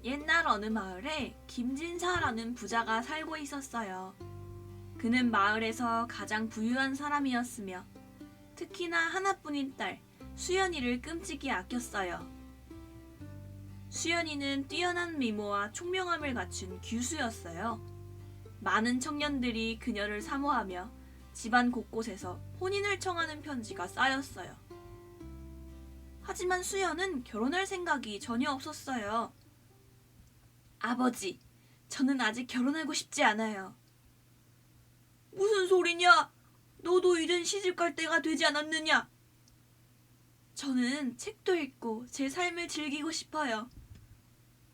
옛날 어느 마을에 김진사라는 부자가 살고 있었어요. 그는 마을에서 가장 부유한 사람이었으며 특히나 하나뿐인 딸 수연이를 끔찍이 아꼈어요. 수연이는 뛰어난 미모와 총명함을 갖춘 규수였어요. 많은 청년들이 그녀를 사모하며 집안 곳곳에서 혼인을 청하는 편지가 쌓였어요. 하지만 수연은 결혼할 생각이 전혀 없었어요. 아버지, 저는 아직 결혼하고 싶지 않아요. 무슨 소리냐? 너도 이젠 시집갈 때가 되지 않았느냐? 저는 책도 읽고 제 삶을 즐기고 싶어요.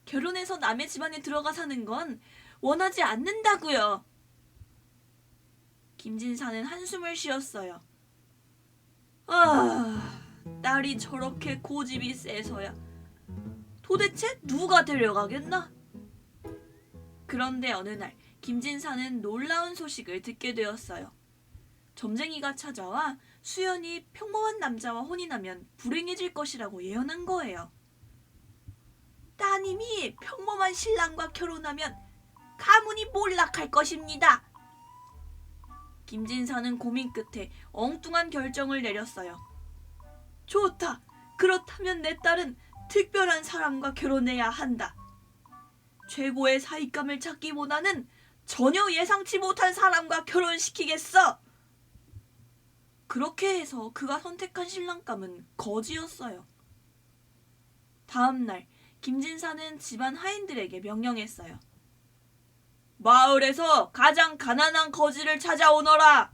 결혼해서 남의 집안에 들어가 사는 건 원하지 않는다고요. 김진사는 한숨을 쉬었어요. 딸이 저렇게 고집이 세서야 도대체 누가 데려가겠나? 그런데 어느 날 김진사는 놀라운 소식을 듣게 되었어요. 점쟁이가 찾아와 수연이 평범한 남자와 혼인하면 불행해질 것이라고 예언한 거예요. 따님이 평범한 신랑과 결혼하면 가문이 몰락할 것입니다. 김진사는 고민 끝에 엉뚱한 결정을 내렸어요. 좋다. 그렇다면 내 딸은 특별한 사람과 결혼해야 한다. 최고의 사익감을 찾기보다는 전혀 예상치 못한 사람과 결혼시키겠어. 그렇게 해서 그가 선택한 신랑감은 거지였어요. 다음 날 김진사는 집안 하인들에게 명령했어요. 마을에서 가장 가난한 거지를 찾아오너라.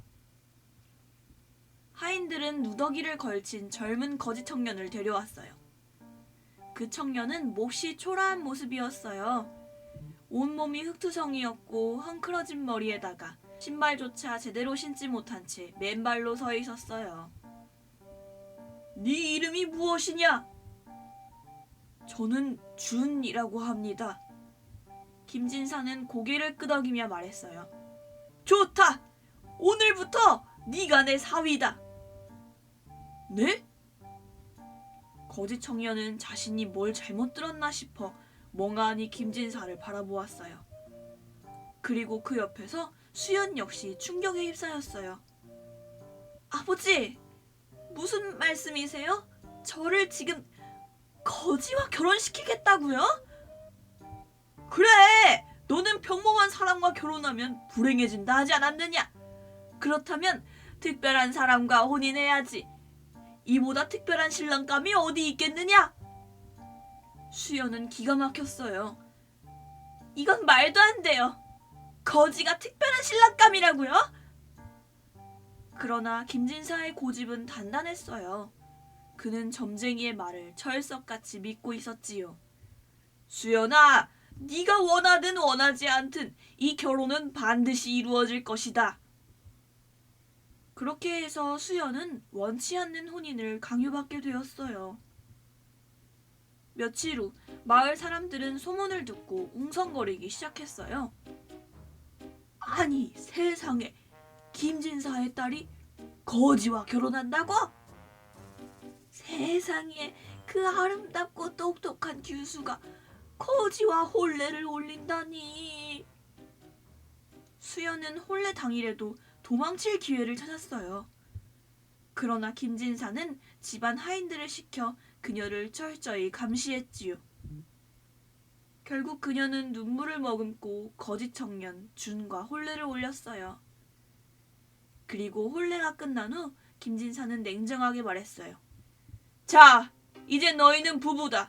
하인들은 누더기를 걸친 젊은 거지 청년을 데려왔어요. 그 청년은 몹시 초라한 모습이었어요. 온몸이 흙투성이였고 헝클어진 머리에다가 신발조차 제대로 신지 못한 채 맨발로 서 있었어요. 네 이름이 무엇이냐? 저는 준이라고 합니다. 김진사는 고개를 끄덕이며 말했어요. 좋다! 오늘부터 네가 내 사위다. 네? 거지 청년은 자신이 뭘 잘못 들었나 싶어 멍하니 김진사를 바라보았어요. 그리고 그 옆에서 수연 역시 충격에 휩싸였어요. 아버지, 무슨 말씀이세요? 저를 지금 거지와 결혼시키겠다고요? 그래! 너는 평범한 사람과 결혼하면 불행해진다 하지 않았느냐? 그렇다면 특별한 사람과 혼인해야지. 이보다 특별한 신랑감이 어디 있겠느냐? 수연은 기가 막혔어요. 이건 말도 안 돼요. 거지가 특별한 신랑감이라고요? 그러나 김진사의 고집은 단단했어요. 그는 점쟁이의 말을 철석같이 믿고 있었지요. 수연아, 네가 원하든 원하지 않든 이 결혼은 반드시 이루어질 것이다. 그렇게 해서 수연은 원치 않는 혼인을 강요받게 되었어요. 며칠 후 마을 사람들은 소문을 듣고 웅성거리기 시작했어요. 아니 세상에, 김진사의 딸이 거지와 결혼한다고? 세상에, 그 아름답고 똑똑한 규수가 거지와 혼례를 올린다니. 수연은 혼례 당일에도 도망칠 기회를 찾았어요. 그러나 김진사는 집안 하인들을 시켜 그녀를 철저히 감시했지요. 결국 그녀는 눈물을 머금고 거지 청년 준과 혼례를 올렸어요. 그리고 혼례가 끝난 후 김진사는 냉정하게 말했어요. 자, 이제 너희는 부부다.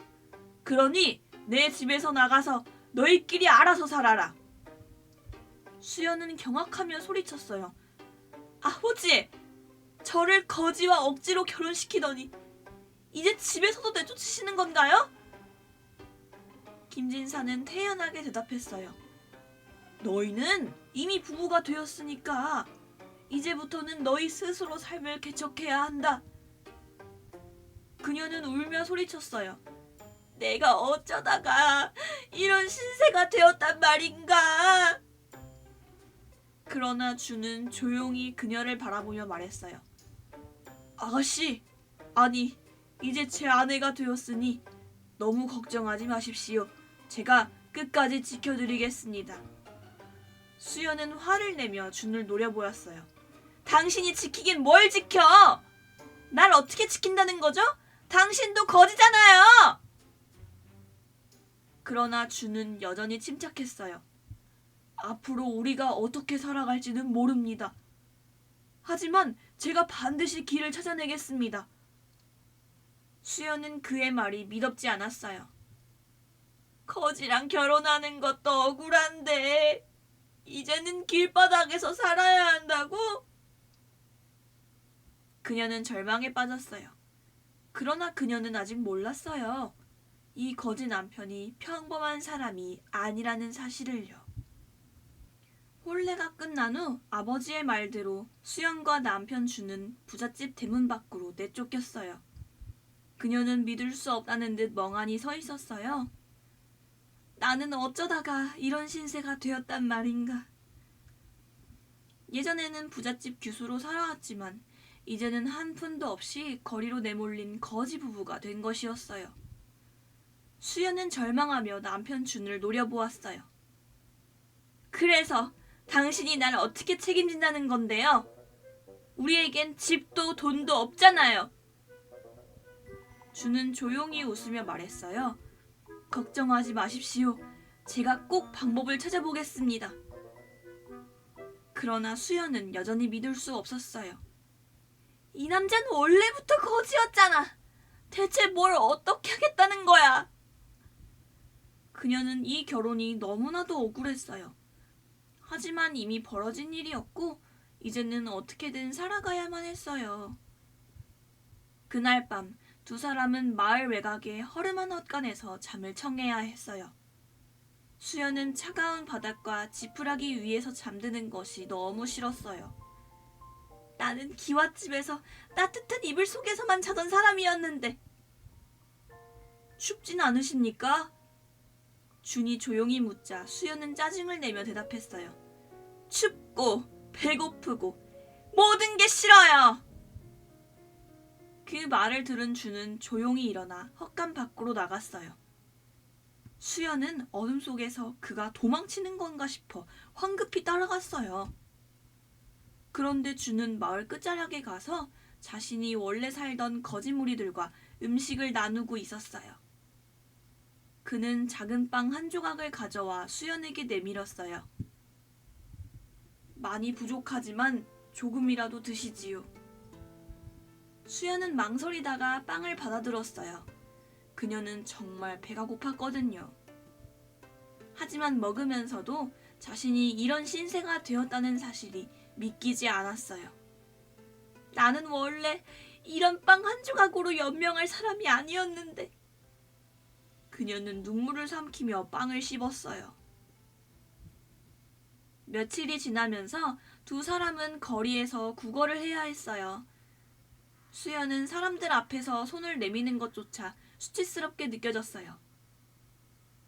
그러니 내 집에서 나가서 너희끼리 알아서 살아라. 수연은 경악하며 소리쳤어요. 아버지, 저를 거지와 억지로 결혼시키더니 이제 집에서도 내쫓으시는 건가요? 김진사는 태연하게 대답했어요. 너희는 이미 부부가 되었으니까 이제부터는 너희 스스로 삶을 개척해야 한다. 그녀는 울며 소리쳤어요. 내가 어쩌다가 이런 신세가 되었단 말인가? 그러나 주는 조용히 그녀를 바라보며 말했어요. 아가씨, 아니, 이제 제 아내가 되었으니 너무 걱정하지 마십시오. 제가 끝까지 지켜드리겠습니다. 수연은 화를 내며 준을 노려보았어요. 당신이 지키긴 뭘 지켜! 날 어떻게 지킨다는 거죠? 당신도 거지잖아요! 그러나 준은 여전히 침착했어요. 앞으로 우리가 어떻게 살아갈지는 모릅니다. 하지만 제가 반드시 길을 찾아내겠습니다. 수연은 그의 말이 미덥지 않았어요. 거지랑 결혼하는 것도 억울한데 이제는 길바닥에서 살아야 한다고? 그녀는 절망에 빠졌어요. 그러나 그녀는 아직 몰랐어요. 이 거지 남편이 평범한 사람이 아니라는 사실을요. 혼례가 끝난 후 아버지의 말대로 수연과 남편 준은 부잣집 대문 밖으로 내쫓겼어요. 그녀는 믿을 수 없다는 듯 멍하니 서 있었어요. 나는 어쩌다가 이런 신세가 되었단 말인가. 예전에는 부잣집 규수로 살아왔지만 이제는 한 푼도 없이 거리로 내몰린 거지 부부가 된 것이었어요. 수연은 절망하며 남편 준을 노려보았어요. 그래서 당신이 날 어떻게 책임진다는 건데요? 우리에겐 집도 돈도 없잖아요. 준은 조용히 웃으며 말했어요. 걱정하지 마십시오. 제가 꼭 방법을 찾아보겠습니다. 그러나 수연은 여전히 믿을 수 없었어요. 이 남자는 원래부터 거지였잖아. 대체 뭘 어떻게 하겠다는 거야? 그녀는 이 결혼이 너무나도 억울했어요. 하지만 이미 벌어진 일이었고 이제는 어떻게든 살아가야만 했어요. 그날 밤 두 사람은 마을 외곽의 허름한 헛간에서 잠을 청해야 했어요. 수연은 차가운 바닥과 지푸라기 위에서 잠드는 것이 너무 싫었어요. 나는 기와집에서 따뜻한 이불 속에서만 자던 사람이었는데. 춥진 않으십니까? 준이 조용히 묻자 수연은 짜증을 내며 대답했어요. 춥고 배고프고 모든 게 싫어요. 그 말을 들은 준은 조용히 일어나 헛간 밖으로 나갔어요. 수연은 어둠 속에서 그가 도망치는 건가 싶어 황급히 따라갔어요. 그런데 준은 마을 끝자락에 가서 자신이 원래 살던 거짓무리들과 음식을 나누고 있었어요. 그는 작은 빵 한 조각을 가져와 수연에게 내밀었어요. 많이 부족하지만 조금이라도 드시지요. 수연은 망설이다가 빵을 받아들었어요. 그녀는 정말 배가 고팠거든요. 하지만 먹으면서도 자신이 이런 신세가 되었다는 사실이 믿기지 않았어요. 나는 원래 이런 빵 한 조각으로 연명할 사람이 아니었는데. 그녀는 눈물을 삼키며 빵을 씹었어요. 며칠이 지나면서 두 사람은 거리에서 구걸을 해야 했어요. 수연은 사람들 앞에서 손을 내미는 것조차 수치스럽게 느껴졌어요.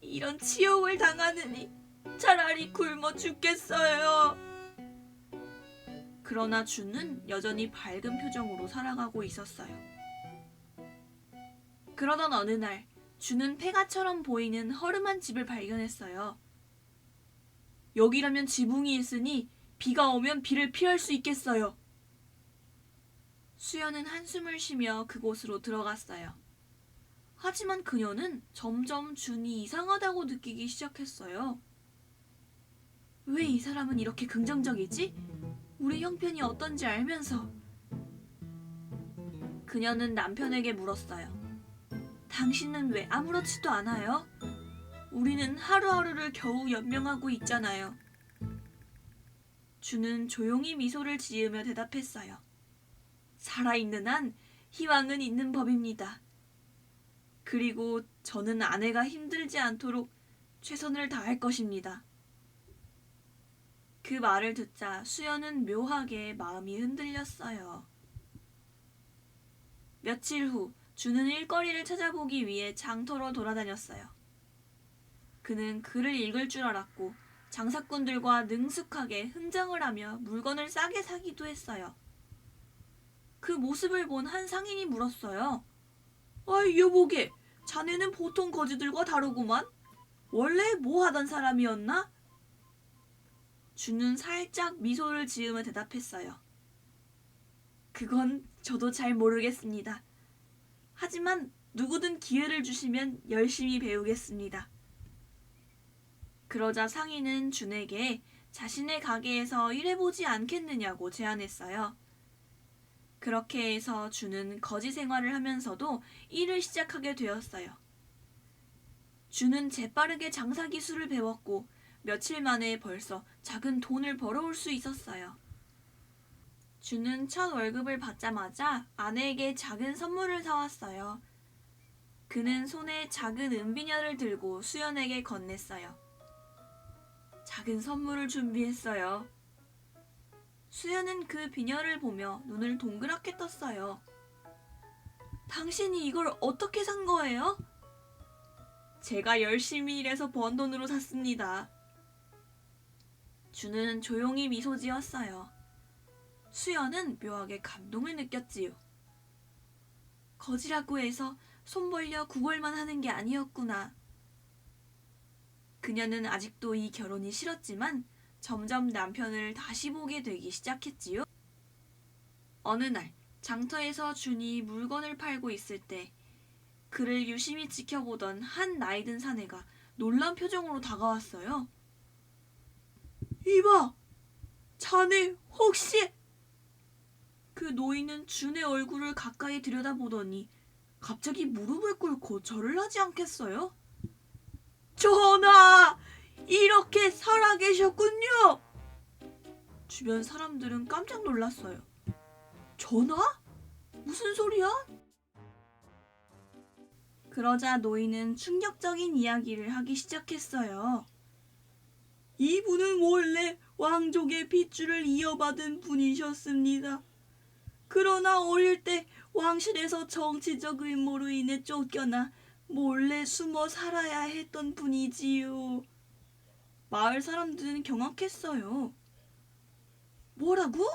이런 치욕을 당하느니 차라리 굶어 죽겠어요. 그러나 준은 여전히 밝은 표정으로 살아가고 있었어요. 그러던 어느 날 준은 폐가처럼 보이는 허름한 집을 발견했어요. 여기라면 지붕이 있으니 비가 오면 비를 피할 수 있겠어요. 수연은 한숨을 쉬며 그곳으로 들어갔어요. 하지만 그녀는 점점 준이 이상하다고 느끼기 시작했어요. 왜 이 사람은 이렇게 긍정적이지? 우리 형편이 어떤지 알면서. 그녀는 남편에게 물었어요. 당신은 왜 아무렇지도 않아요? 우리는 하루하루를 겨우 연명하고 있잖아요. 준은 조용히 미소를 지으며 대답했어요. 살아있는 한 희망은 있는 법입니다. 그리고 저는 아내가 힘들지 않도록 최선을 다할 것입니다. 그 말을 듣자 수연은 묘하게 마음이 흔들렸어요. 며칠 후 준은 일거리를 찾아보기 위해 장터로 돌아다녔어요. 그는 글을 읽을 줄 알았고 장사꾼들과 능숙하게 흥정을 하며 물건을 싸게 사기도 했어요. 그 모습을 본 한 상인이 물었어요. 아이 여보게, 자네는 보통 거지들과 다르구만. 원래 뭐 하던 사람이었나? 준은 살짝 미소를 지으며 대답했어요. 그건 저도 잘 모르겠습니다. 하지만 누구든 기회를 주시면 열심히 배우겠습니다. 그러자 상인은 준에게 자신의 가게에서 일해보지 않겠느냐고 제안했어요. 그렇게 해서 준은 거지 생활을 하면서도 일을 시작하게 되었어요. 준은 재빠르게 장사 기술을 배웠고 며칠 만에 벌써 작은 돈을 벌어올 수 있었어요. 준은 첫 월급을 받자마자 아내에게 작은 선물을 사왔어요. 그는 손에 작은 은비녀를 들고 수연에게 건넸어요. 작은 선물을 준비했어요. 수연은 그 비녀를 보며 눈을 동그랗게 떴어요. 당신이 이걸 어떻게 산 거예요? 제가 열심히 일해서 번 돈으로 샀습니다. 준은 조용히 미소 지었어요. 수연은 묘하게 감동을 느꼈지요. 거지라고 해서 손 벌려 구걸만 하는 게 아니었구나. 그녀는 아직도 이 결혼이 싫었지만 점점 남편을 다시 보게 되기 시작했지요. 어느 날 장터에서 준이 물건을 팔고 있을 때 그를 유심히 지켜보던 한 나이든 사내가 놀란 표정으로 다가왔어요. 이봐! 자네 혹시... 그 노인은 준의 얼굴을 가까이 들여다보더니 갑자기 무릎을 꿇고 절을 하지 않겠어요? 전하! 이렇게 살아계셨군요! 주변 사람들은 깜짝 놀랐어요. 전하? 무슨 소리야? 그러자 노인은 충격적인 이야기를 하기 시작했어요. 이분은 원래 왕족의 핏줄을 이어받은 분이셨습니다. 그러나 어릴 때 왕실에서 정치적 음모로 인해 쫓겨나 몰래 숨어 살아야 했던 분이지요. 마을 사람들은 경악했어요. 뭐라고?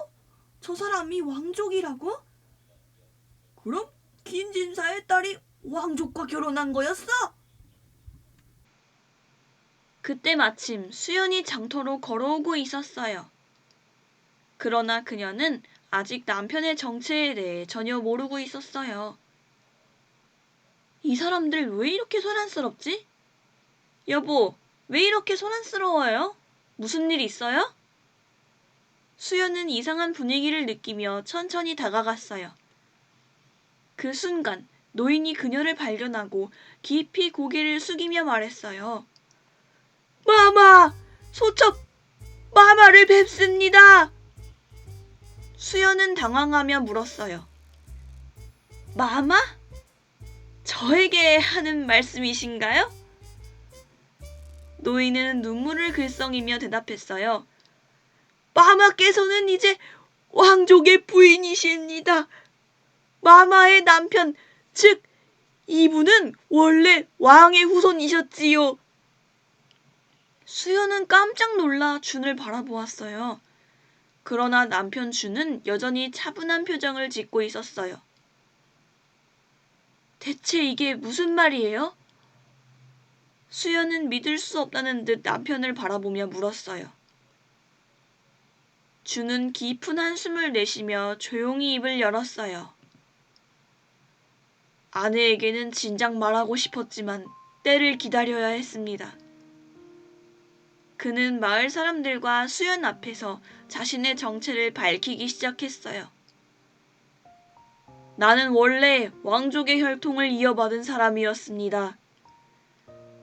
저 사람이 왕족이라고? 그럼 김진사의 딸이 왕족과 결혼한 거였어? 그때 마침 수연이 장터로 걸어오고 있었어요. 그러나 그녀는 아직 남편의 정체에 대해 전혀 모르고 있었어요. 이 사람들 왜 이렇게 소란스럽지? 여보, 왜 이렇게 소란스러워요? 무슨 일 있어요? 수연은 이상한 분위기를 느끼며 천천히 다가갔어요. 그 순간 노인이 그녀를 발견하고 깊이 고개를 숙이며 말했어요. 마마! 소첩 마마를 뵙습니다! 수연은 당황하며 물었어요. 마마? 저에게 하는 말씀이신가요? 노인은 눈물을 글썽이며 대답했어요. 마마께서는 이제 왕족의 부인이십니다. 마마의 남편, 즉 이분은 원래 왕의 후손이셨지요. 수연은 깜짝 놀라 준을 바라보았어요. 그러나 남편 준은 여전히 차분한 표정을 짓고 있었어요. 대체 이게 무슨 말이에요? 수연은 믿을 수 없다는 듯 남편을 바라보며 물었어요. 준은 깊은 한숨을 내쉬며 조용히 입을 열었어요. 아내에게는 진작 말하고 싶었지만 때를 기다려야 했습니다. 그는 마을 사람들과 수연 앞에서 자신의 정체를 밝히기 시작했어요. 나는 원래 왕족의 혈통을 이어받은 사람이었습니다.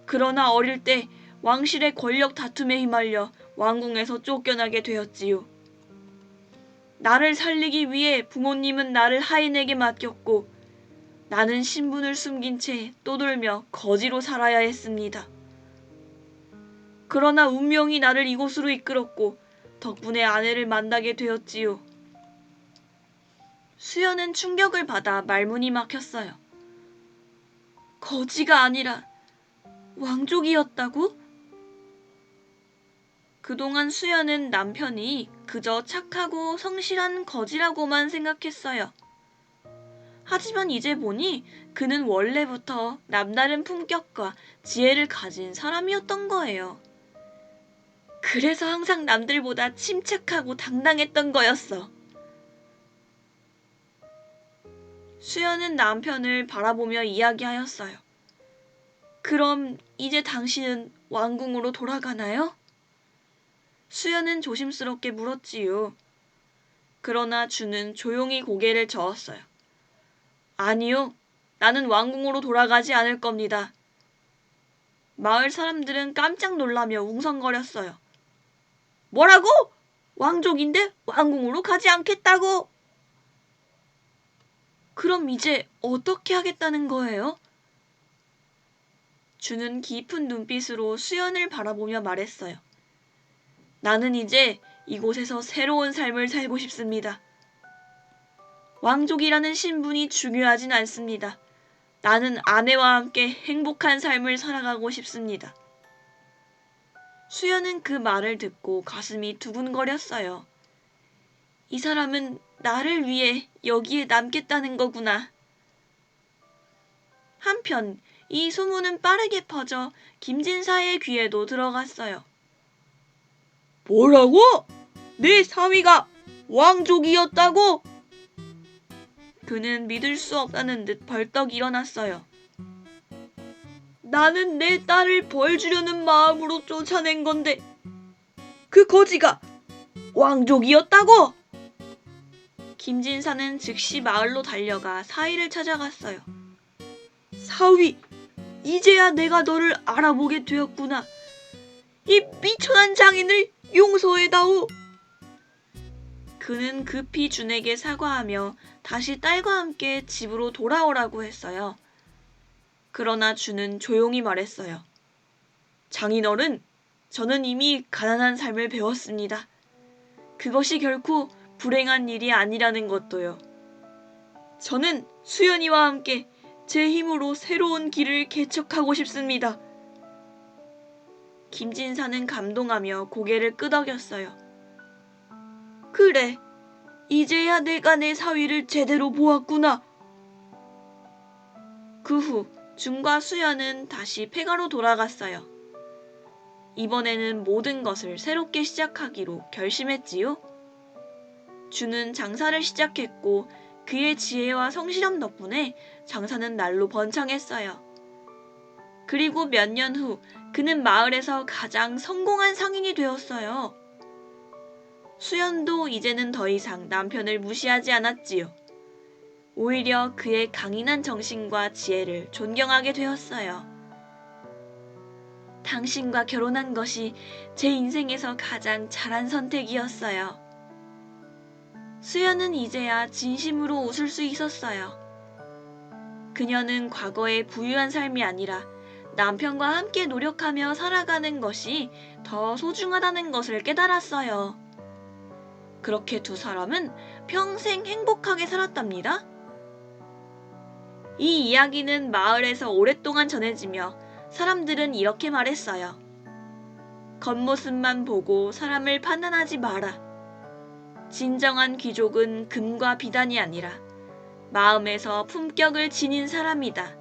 그러나 어릴 때 왕실의 권력 다툼에 휘말려 왕궁에서 쫓겨나게 되었지요. 나를 살리기 위해 부모님은 나를 하인에게 맡겼고 나는 신분을 숨긴 채 떠돌며 거지로 살아야 했습니다. 그러나 운명이 나를 이곳으로 이끌었고 덕분에 아내를 만나게 되었지요. 수연은 충격을 받아 말문이 막혔어요. 거지가 아니라 왕족이었다고? 그동안 수연은 남편이 그저 착하고 성실한 거지라고만 생각했어요. 하지만 이제 보니 그는 원래부터 남다른 품격과 지혜를 가진 사람이었던 거예요. 그래서 항상 남들보다 침착하고 당당했던 거였어. 수연은 남편을 바라보며 이야기하였어요. 그럼 이제 당신은 왕궁으로 돌아가나요? 수연은 조심스럽게 물었지요. 그러나 주는 조용히 고개를 저었어요. 아니요, 나는 왕궁으로 돌아가지 않을 겁니다. 마을 사람들은 깜짝 놀라며 웅성거렸어요. 뭐라고? 왕족인데 왕궁으로 가지 않겠다고? 그럼 이제 어떻게 하겠다는 거예요? 주는 깊은 눈빛으로 수연을 바라보며 말했어요. 나는 이제 이곳에서 새로운 삶을 살고 싶습니다. 왕족이라는 신분이 중요하진 않습니다. 나는 아내와 함께 행복한 삶을 살아가고 싶습니다. 수연은 그 말을 듣고 가슴이 두근거렸어요. 이 사람은 나를 위해 여기에 남겠다는 거구나. 한편 이 소문은 빠르게 퍼져 김진사의 귀에도 들어갔어요. 뭐라고? 내 사위가 왕족이었다고? 그는 믿을 수 없다는 듯 벌떡 일어났어요. 나는 내 딸을 벌 주려는 마음으로 쫓아낸 건데 그 거지가 왕족이었다고? 김진사는 즉시 마을로 달려가 사위를 찾아갔어요. 사위, 이제야 내가 너를 알아보게 되었구나. 이 미천한 장인을 용서해다오. 그는 급히 준에게 사과하며 다시 딸과 함께 집으로 돌아오라고 했어요. 그러나 준은 조용히 말했어요. 장인어른, 저는 이미 가난한 삶을 배웠습니다. 그것이 결코 불행한 일이 아니라는 것도요. 저는 수연이와 함께 제 힘으로 새로운 길을 개척하고 싶습니다. 김진사는 감동하며 고개를 끄덕였어요. 그래, 이제야 내가 내 사위를 제대로 보았구나. 그 후 준과 수연은 다시 폐가로 돌아갔어요. 이번에는 모든 것을 새롭게 시작하기로 결심했지요. 준은 장사를 시작했고 그의 지혜와 성실함 덕분에 장사는 날로 번창했어요. 그리고 몇 년 후 그는 마을에서 가장 성공한 상인이 되었어요. 수연도 이제는 더 이상 남편을 무시하지 않았지요. 오히려 그의 강인한 정신과 지혜를 존경하게 되었어요. 당신과 결혼한 것이 제 인생에서 가장 잘한 선택이었어요. 수연은 이제야 진심으로 웃을 수 있었어요. 그녀는 과거의 부유한 삶이 아니라 남편과 함께 노력하며 살아가는 것이 더 소중하다는 것을 깨달았어요. 그렇게 두 사람은 평생 행복하게 살았답니다. 이 이야기는 마을에서 오랫동안 전해지며 사람들은 이렇게 말했어요. 겉모습만 보고 사람을 판단하지 마라. 진정한 귀족은 금과 비단이 아니라 마음에서 품격을 지닌 사람이다.